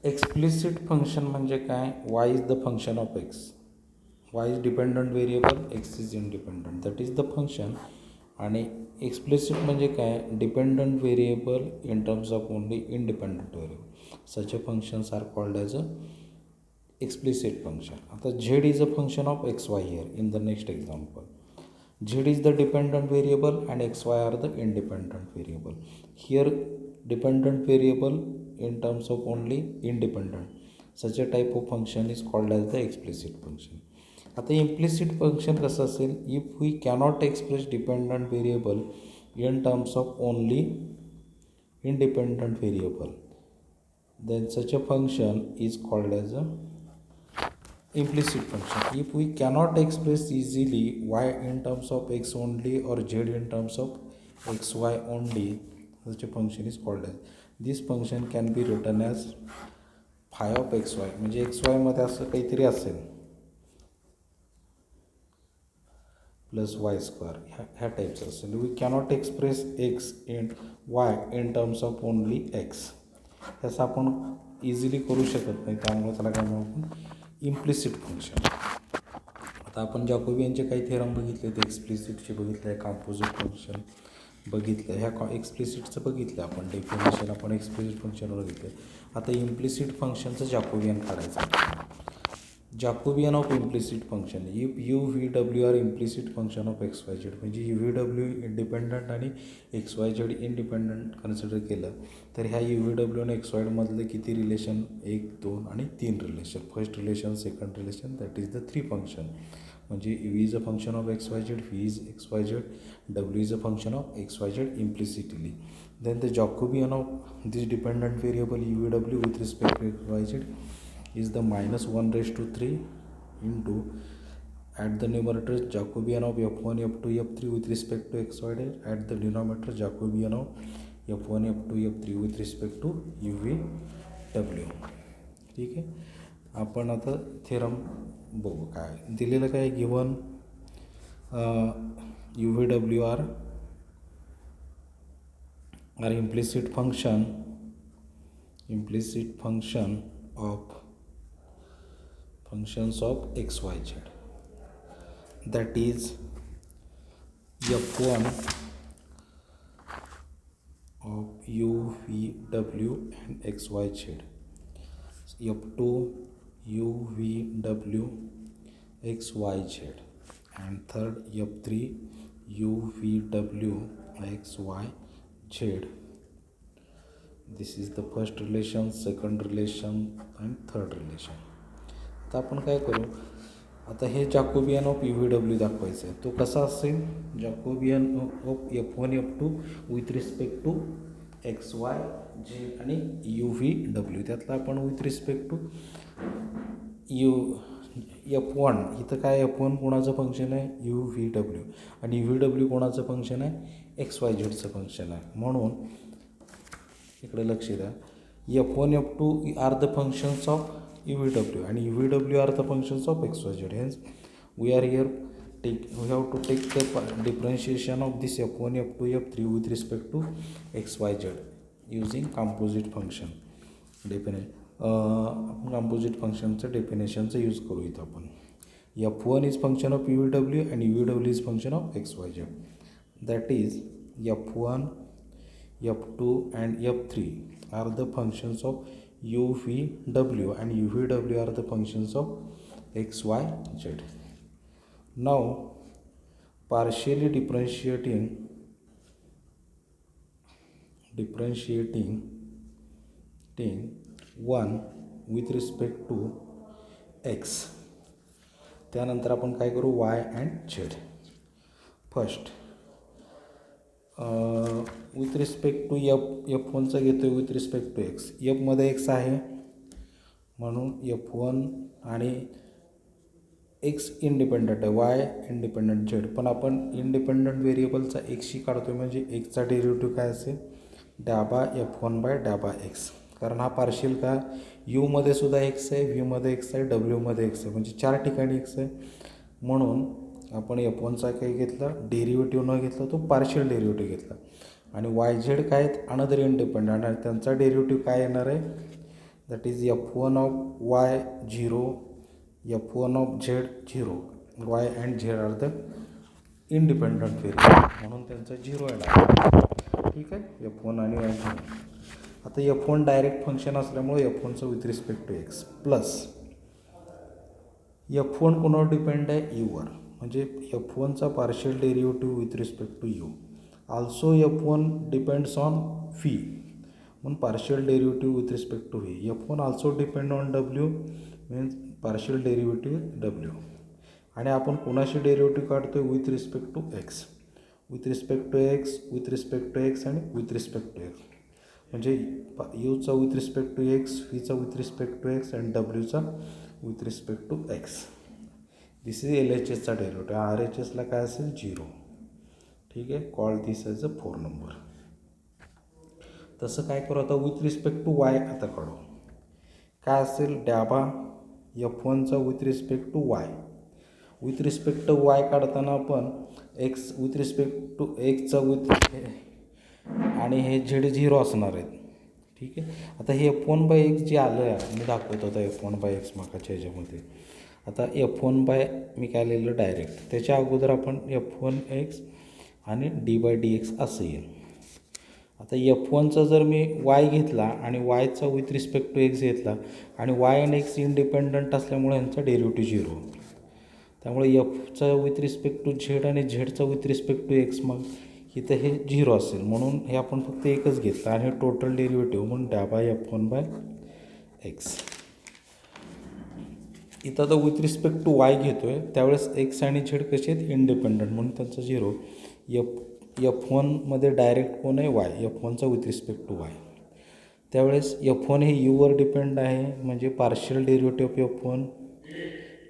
Explicit function म्हणजे काय? Y is the function of x. Y is dependent variable, x is independent, that is the function. आणि explicit म्हणजे काय? Dependent variable in terms of only independent variable. Such a functions are called as a explicit function. आता z is a function of xy here in the next example. Z is the dependent variable and xy are the independent variable. Here dependent variable in terms of only independent. Such a type of function is called as the explicit function. आता implicit function कसं असेल? If we cannot express dependent variable in terms of only independent variable, then such a function is called as a implicit function. If we cannot express easily y in terms of x only or z in terms of xy only, such a function is called as. This function can be written as phi of xy. म्हणजे xy मध्ये असं काहीतरी असेल plus y square ह्या टाईपचं असेल. We cannot express x in y in terms of only x. त्याचं आपण इझिली करू शकत नाही, त्यामुळे त्याला काय म्हणू आपण? Implicit function. आता आपण जॅकोबियनचे काही थेरम बघितले, ते एक्सप्लिसिटचे बघितले आहे, कंपोजिट फंक्शन बघितलं, ह्या एक्सप्लिसिटचं बघितलं आपण डेफिनेशन, आपण एक्सप्लिसिट फंक्शनवर बघितलं. आता इम्प्लिसिट फंक्शनचं जॅकोबियन काढायचं. Jacobian of implicit function. If U V W are implicit function of x Y Z, म्हणजे यू व्ही डब्ल्यू इंडिपेंडंट आणि X Y Z independent consider केलं तर ह्या यू व्ही डब्ल्यू आणि एक्स वायमधले किती रिलेशन? 1, 2 आणि 3 relation. First relation, second relation, that is the 3 function. म्हणजे V is a function of x Y Z, V is X Y Z, W is a function of x Y Z implicitly. Then the Jacobian of this dependent variable UVW with respect to XYZ is the -1/3 into, at the numerator, Jacobian of F1, F2, F3 with respect to XYZ, at the denominator Jacobian of F1, F2, F3 with respect to UVW. ठीक आहे. आपण आता theorem बघू. काय दिलेलं काय? Given UVW are implicit function of functions of XYZ, that is F1 of UVW and XYZ, F2 UVW XYZ, and third F3 UVW XYZ. This is the first relation, second relation and third relation. आता आपण काय करू? आता हे जॅकोबियन of UVW दाखवायचं आहे. तो कसा असेल? Jacobian of F1, F2 with respect to XY Z आणि UVW. त्यातला आपण विथ रिस्पेक्ट टू F1, इथं काय? F1 कोणाचं फंक्शन आहे? UVW. आणि UVW कोणाचं फंक्शन आहे? XYZचं फंक्शन आहे. म्हणून इकडे लक्ष द्या. F1, F2 are the functions of UVW आणि UVW are the functions of XYZ. Hence we are here we have to take the differentiation of this F1, F2, F3 with respect to XYZ using composite function. आपण composite फंक्शनचं डेफिनेशनचं use करू इथं आपण. F1 is function of UVW and UVW is function of XYZ. That is F1, F2 and F3 are the functions of UVW and UVW are the functions of XYZ. Now partially differentiating one with respect to x. त्यानंतर आपण काय करू? y and z. First with respect to F1चा घेतो with respect to x. Fमध्ये x आहे म्हणून F1 आणि x इंडिपेंडंट आहे, y इंडिपेंडंट z. पण आपण इंडिपेंडंट व्हेरिएबलचा xशी काढतो आहे, म्हणजे xचा डेरिव्हेटिव्ह काय असेल? डाबा F1/x. कारण हा पार्शियल का यूमध्ये सुद्धा x आहे, व्हीमध्ये x आहे, डब्ल्यूमध्ये x आहे, म्हणजे 4 ठिकाणी x आहे. म्हणून आपण F1चा काही घेतला डेरिव्हेटिव्ह न घेतला, तो पार्शियल डेरिव्हेटिव्ह घेतला. आणि YZ काय आहेत? अनदर इंडिपेंडंट, आणि त्यांचा डेरिव्हेटिव्ह काय येणार आहे? that is f1 of y 0, f1 of z 0. y and z are the independent variable म्हणून त्यांचा 0 आहे. ठीक आहे, f1 आणि y 0. आता f1 डायरेक्ट फंक्शन असल्यामुळे f1चं with respect to x plus f1 कोणावर डिपेंड आहे, यूवर, म्हणजे f1चा partial derivative with respect to you. Also f1 depends on fee म्हणून partial derivative with respect to V. f1 also depend on W means partial derivative W. आणि आपण कोणाशी derivative काढतो आहे, with respect to x, with respect to x, with respect to X आणि with respect to x. म्हणजे यूचा with respect to X, व्हीचा with respect to X आणि डब्ल्यूचा with respect to X. This is L H एसचा derivative. R H एसला काय असेल, 0. ठीक आहे, call this as a 4 number. तसं काय करू आता, विथ रिस्पेक्ट टू वाय आता काढू. काय असेल, डॅबा f1चा with respect to Y. With respect to Y काढताना आपण एक्स विथ रिस्पेक्ट टू एक्सचा विथ आणि हे झेड 0 असणार आहेत. ठीक आहे, आता हे f1/x जे आलं आहे मी दाखवतो आता f1/x मागाच्या ह्याच्यामध्ये. आता f1 मी काय लिहिलं डायरेक्ट, त्याच्या अगोदर आपण f1x आणि d/dx असं येईल. आता f1चा जर मी y घेतला आणि yचा विथ रिस्पेक्ट टू x घेतला आणि y आणि x इंडिपेंडंट असल्यामुळे यांचा डेरिव्हेटिव्ह 0. त्यामुळे fचा विथ रिस्पेक्ट टू z आणि zचा विथ रिस्पेक्ट टू x मग इथं हे 0 असेल म्हणून हे आपण फक्त एकच घेतलं आणि हे टोटल डेरिव्हेटिव्ह म्हणून डॅबा f1/x. इथं आता विथ रिस्पेक्ट टू y घेतो आहे त्यावेळेस x आणि z कसे आहेत, इंडिपेंडंट म्हणून त्यांचं 0. f1मध्ये डायरेक्ट कोण आहे, y, f1चा विथ रिस्पेक्ट टू y. त्यावेळेस f1 हे यूवर डिपेंड आहे म्हणजे partial derivative of f1,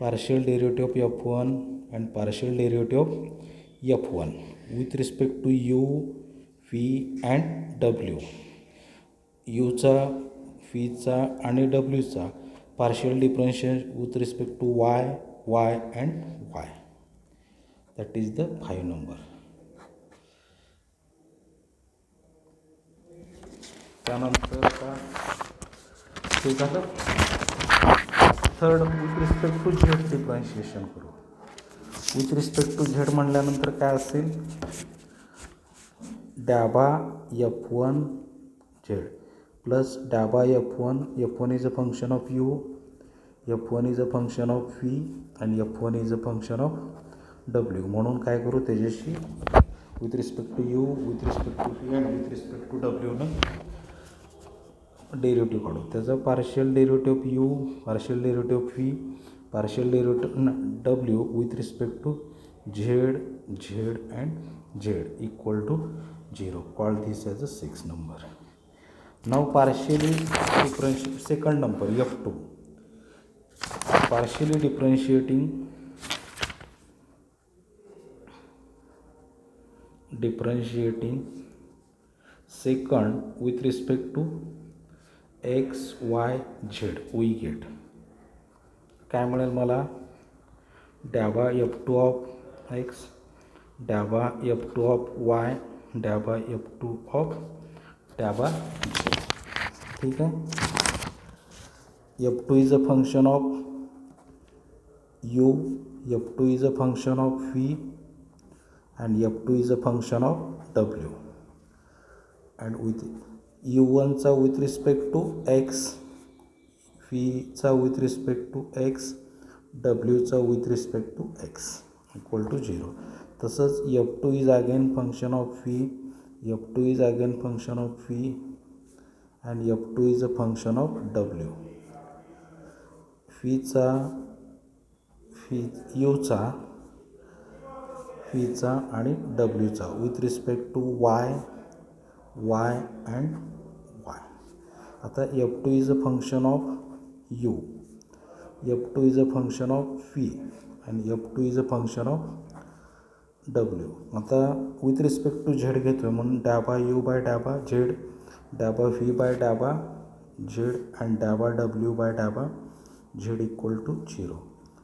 partial derivative of f1 and partial derivative of f1 with respect to U, V and W. यूचा, व्हीचा आणि डब्ल्यूचा partial differential with respect to Y, Y and Y. That is the 5 number. त्यानंतर आता ते झालं. Third with respect to Z differentiation करू. With respect to Z म्हटल्यानंतर काय असेल, डॅबा f1 झेड प्लस डॅबा f1 is a function of U, f1 is a function of V आणि f1 is a function of W. म्हणून काय करू, त्याच्याशी with respect to U, with respect to V and with respect to डब्ल्यूनं derivative काढू. त्याचा partial derivative of U, partial derivative of V, partial derivative W with respect to Z, Z and Z equal to 0. Call this as अ 6 नंबर. नाव partially differentiate second number f2. Partially differentiating second with respect to x, y, z we get. काय मिळेल मला, डॅबा f2 of x, डॅबा f2 of y, डॅबा f2 of डॅबा z. ठीक आहे, f2 is a function of u, f2 is a function of v and f2 is a function of w. and with u1चा with respect to x, vचा with respect to x, wचा with respect to x equal to 0. तसंच f2 is again function of v, f2 is again function of v and f2 is a function of w. uचा, व्हीचा आणि डब्ल्यूचा with respect to Y, Y and Y. आता f2 is a function of U, f2 is a function of V आणि f2 is a function of W. आता with respect to Z घेतो आहे म्हणून डॅबा यू बाय डॅबा Z, डॅबा V by डॅबा झेड अँड डॅबा डब्ल्यू बाय डॅबा झेड इक्वल टू 0.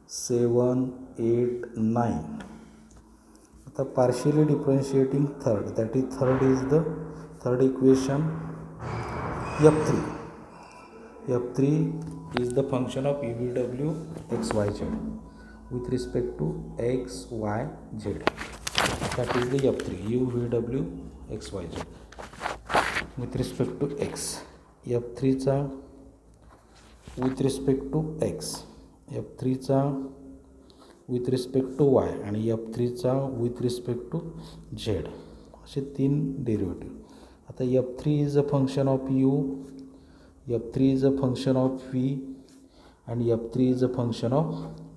7, 8, 9. आता partially differentiating third, that is third equation f3. F3 is the function of UVW XYZ with respect to XYZ. That is the F3 UVW XYZ with respect to X. F3 चा with respect to X, F3 चा with respect to Y आणि F3 चा with respect to Z असे तीन derivative. आता F3 is a function of U, F3 is a function of V and F3 is a function of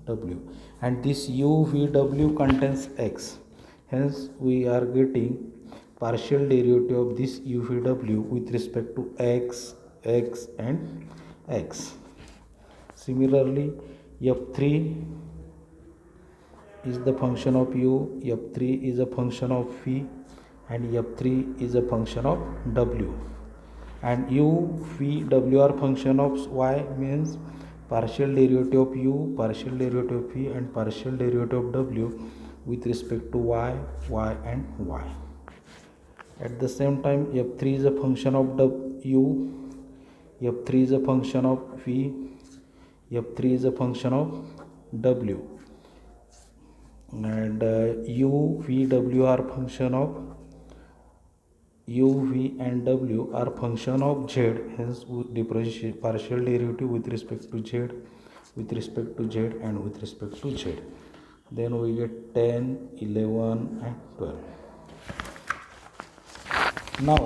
W, and this U V W contains X, hence we are getting partial derivative of this U V W with respect to X, X and X. Similarly, F3 is the function of U, F3 is a function of V and F3 is a function of W, and U, V, W are function of Y, means partial derivative of U, partial derivative of V and partial derivative of W with respect to Y, Y and Y. At the same time, F3 is a function of U, F3 is a function of V, F3 is a function of W, and U, V, W are function of U, V and W are function of Z, hence we differentiate partial derivative with respect to Z, with respect to Z and with respect to Z. Then we get 10, 11 and 12. Now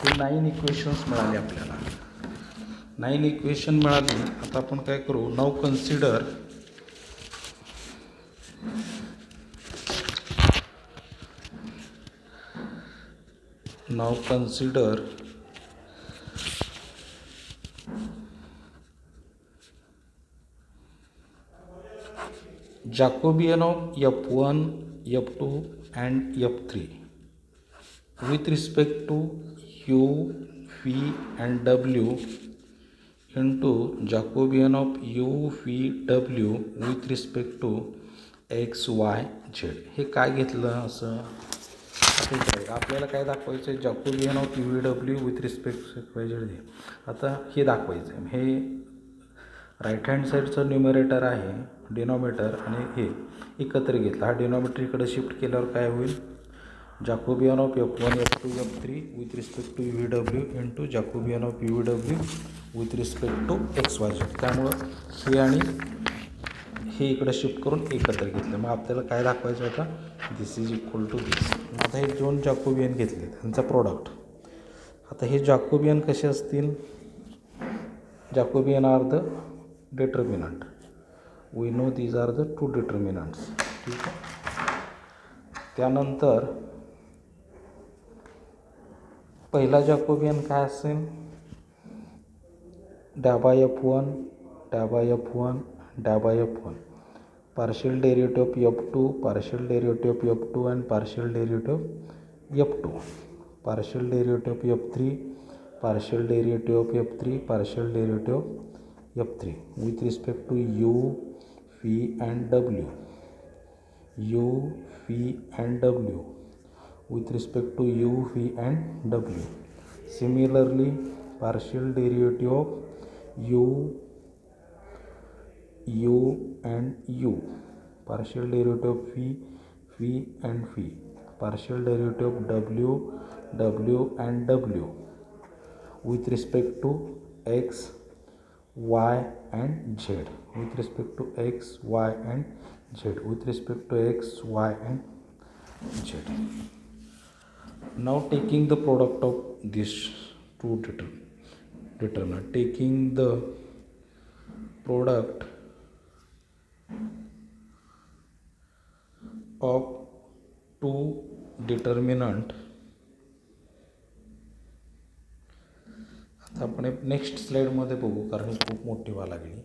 हे 9 equations मिळाले आपल्याला. 9 equation मिळाली. आता आपण काय करू, नाव consider Jacobian of F1, F2 and F3 with respect to U, V and W into Jacobian of U, V, W with respect to X, Y, Z. हे काय घेतलं असं आपल्याला काय दाखवायचं आहे, Jacobian of U V W with respect to Y Z. आता हे दाखवायचं आहे. हे राईट हँड साईडचं न्युमरेटर आहे डिनॉमिनेटर आणि हे एकत्र घेतलं. हा डिनॉमिनेटर इकडे शिफ्ट केल्यावर काय होईल, Jacobian of F1, F2, F3 with respect to U V W into Jacobian of U V W with respect to X Y Z. त्यामुळं हे आणि हे इकडे शिफ्ट करून एकत्र घेतलं. मग आपल्याला काय दाखवायचं आता, दिस इज इक्वल टू दिस. आता हे दोन जॅकोबियन घेतले त्यांचा प्रोडक्ट. आता हे जॅकोबियन कसे असतील, Jacobian are the determinant. We know these are the two determinants. ठीक आहे. त्यानंतर पहिला जॅकोबियन काय असेल, डाबा F1, dhaba F1, dhaba F1, partial derivative of F2, partial derivative of F2 and partial derivative of F2, partial derivative of F3, partial derivative of F3, partial derivative of F3 with respect to U, V and W, U, V and W with respect to U, V and W. Similarly, partial derivative of U, U and U, partial derivative of V, V and V, partial derivative of W, W and W with respect to X, Y and Z, with respect to X, Y and Z, with respect to X, Y and Z. Now taking the product of these two determinant, taking the product of two determinant. आता आपण next स्लाइडमध्ये बघू, कारण ही खूप मोठी व्हायला लागली.